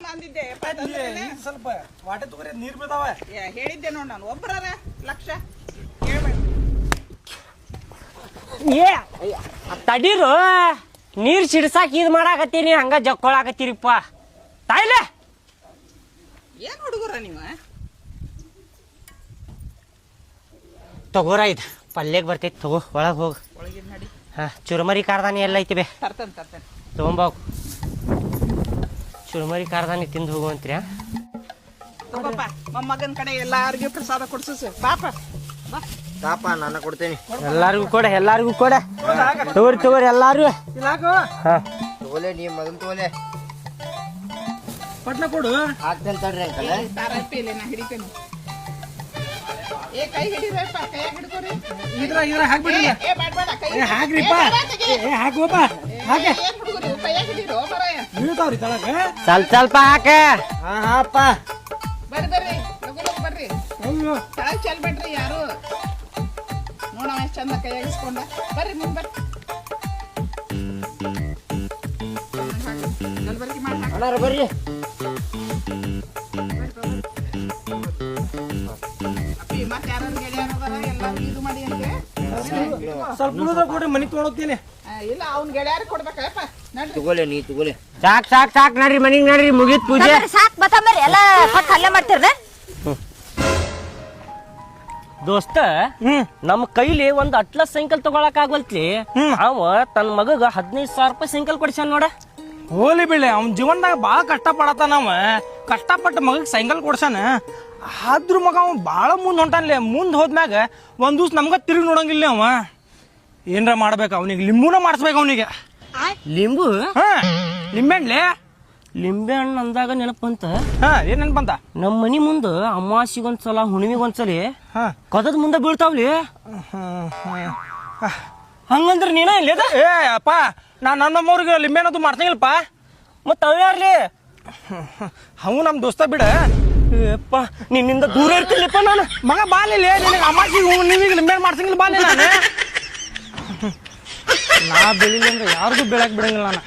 ಅಂದಿದ್ದೆ ಸ್ವಲ್ಪ ವಾಟೆ ತಗೋರಿ ನೀರ್ ಬಿದ್ದಾವ ಹೇಳಿದ್ದೆ ನೋಡ್ ನಾನು ಒಬ್ಬರ ಲಕ್ಷ ಹೇಳ್ಬೇಡ ಏ ತಡೀರು ನೀರ್ ಸಿಡ್ಸಾಕ ಇದ್ ಮಾಡಾಕತ್ತೀನಿ ಹಂಗ ಜಕ್ಕೊಳಾಕತ್ತೀರಿಪ್ಪ ತಾಯಿಲೆ ಏನ್ ಹುಡುಗರ ನೀವು ತಗೋರ ಇದು ಪಲ್ಯಕ್ಕೆ ಬರ್ತೈತಿ ತಗೋ ಒಳಗೆ ಹೋಗು ಒಳಗಿದ್ ನಡಿ ಹಾ ಚುರುಮರಿ ಕಾರ್ದಾನಿ ಎಲ್ಲ ಐತಿ ಬೇ ತರ್ತೇನೆ ತಗೊಂಬೋಗು ಚುರುಮರಿ ಕಾರ್ದಾನಿ ತಿಂದು ಹೋಗುವಂತ್ರಿ ತಗೋಪ್ಪ ಮೊಮ್ಮಗನ ಕಡೆ ಎಲ್ಲಾರ್ಗೂ ಪ್ರಸಾದ ಕೊಡ್ಸು ಪಾಪ ಬಾ ತಾಪ ನಾನು ಕೊಡ್ತೇನೆ ಎಲ್ಲಾರ್ಗೂ ಕೊಡ ತಗೋರಿ ಎಲ್ಲಾರು ಹಾ ತಗೋಲೆ ನೀ ಮೊದಲು ತಗೋಲೆ ಪಟ್ನ ಕೊಡು ಹಾಕ್ತೇನೆ ತಡ್ರಿ ಅಂಕಲ್ ತಾರಪ್ಪಿಲೆ ನಾ ಹಿಡಿತೇನೆ ಏ ಕೈ ಹಿಡಿರಪ್ಪ ಕೈಯಾಗ ಹಿಡ್ಕೋರಿ ಇದ್ರ ಹಾಕ್ಬಿಡಿ ಏ ಬೇಡ ಕೈ ಹಾಕ್ರಿಪ್ಪ ಹಾಕುವಪ್ಪ ಹಾಕೆ ಏನ್ ಹುಡುಗರು ಕೈಯಾಗ ಹಿಡಿರೋ ಬರಯ ಬೀಳ್ತಾವ್ರಿ ತಳಗ ಸ್ವಲ್ಪ ಹಾಕ ಹಾಪ ಬರ್ರಿ ಲಗು ಬರ್ರಿ ಅಯ್ಯೋ ಕೆಳಗ್ ಚೆಲ್ಬೇಡ್ರಿ ಯಾರು ನೋಡವ ಎಷ್ಟು ಚಂದ ಕೈಯಾಗಿಸ್ಕೊಂಡ ಬರ್ರಿ ಮುಂದ್ ಬರ್ರಿ ನಲ್ವರ್ಗಿ ಮಾಡಿ ಹಾಕು. ಅಣ್ಣಾರ ಬರ್ರಿ ಅಪ್ಪಿ ಮತ್ತೆ ಯಾರು ಗೆಳೆಯರು ಅದಾರ ಎಲ್ಲಾರು ಇದು ಮಾಡಿ ಅಂತೆ ಸ್ವಲ್ಪ ಉಳಿದ್ರ ಕೊಡ್ರಿ ಮನಿಗ್ ತೊಗೊಂಡೋಗ್ತೀನಿ ಇಲ್ಲ ಅವ್ನ ಗೆಳೆಯರು ಕೊಡ್ಬೇಕಪ್ಪ ನಡ್ರಿ ತಗೋಲೆ ನೀ ತಗೋಲೆ ಸಾಕ್ ನಡ್ರಿ ಮನಿಗ್ ನಡ್ರಿ ಮುಗಿತ್ ಪೂಜೆ ಸಾಕ್ ಬತ್ತಂಬರಿ ಎಲ್ಲ ಪಕ್ಕ ಅಲ್ಲೇ ಮಾಡ್ತಿರ್ನ ದೋಸ್ತ ನಮ್ಮ ಕೈಲಿ ಒಂದ್ ಅಟ್ಲಸ್ ಸೈಕಲ್ ತಗೊಳಕ್ ಆಗವಲ್ತ್ಲಿ ಅವ ತನ್ನ ಮಗಗ 15,000 ರೂಪಾಯಿ ಸೈಕಲ್ ಕೊಡ್ಸ್ಯಾನ ನೋಡ ಹೋಲಿ ಬಿಳೆ ಅವ್ನ ಜೀವನದಾಗ ಭಾಳ ಕಷ್ಟ ಪಡತಾನ ಅವ ಕಷ್ಟಪಟ್ಟು ಮಗಗ್ ಸೈಕಲ್ ಕೊಡ್ಸಾನ ಆದ್ರೂ ಮಗ ಅವ ಭಾಳ ಮುಂದ್ ಹೊಂಟಾನ್ಲೆ ಮುಂದ್ ಹೋದ್ಮ್ಯಾಗ ಒಂದ್ ದಿವ್ಸ ನಮ್ಗ ತಿರುಗಿ ನೋಡಂಗಿಲ್ಲ ಅವ ಏನ್ರ ಮಾಡ್ಬೇಕು ಅವನಿಗೆ ಲಿಂಬುನ ಮಾಡಿಸ್ಬೇಕು ಅವನಿಗೆ ಲಿಂಬು ಹಾ ಲಿಂಬೆಣ್ಲೆ ಲಿಂಬೆ ಹಣ್ಣು ಅಂದಾಗ ನೆನಪಂತ ಹಾ ಏನ್ ನೆನ್ಪಂತ ನಮ್ಮ ಮನಿ ಮುಂದ ಅಮಾವಾಸಿಗೊಂದ್ಸಲ ಹುಣ್ಣಿಮೆಗೊಂದ್ಸಲಿ ಹಾ ಕದದ ಮುಂದೆ ಬೀಳ್ತಾವ್ಲಿ ಹಂಗಂದ್ರ ನೀನ ಇಲ್ಲ ಏ ಅಪ್ಪ ನಮ್ಮವ್ರಿಗೆ ಲಿಂಬೆನದು ಮಾಡ್ತಂಗಿಲ್ಲಪ್ಪ ಮತ್ತ ಅವ್ಯಾರ್ಲಿ ಅವು ನಮ್ ದೋಸ್ತ ಬಿಡ ಏಪ್ಪ ನಿನ್ನಿಂದ ದೂರ ಇರ್ತಿಲ್ಲಪ್ಪ ನಾನು ಮಗ ಬಾಲಿಲ್ಲ ನಿನಗೆ ಅಮ್ಮಾಜಿಗೆ ನೀವೀಗ ಲಿಂಬೆನ್ ಮಾಡ್ತಂಗಿಲ್ಲ ಬಾಲಿ ನಾನು ನಾ ಬೆಳಿಲ್ಲ ಅಂದ್ರೆ ಯಾರಿಗೂ ಬೆಳಕ್ ಬಿಡಂಗಿಲ್ಲ ನಾನು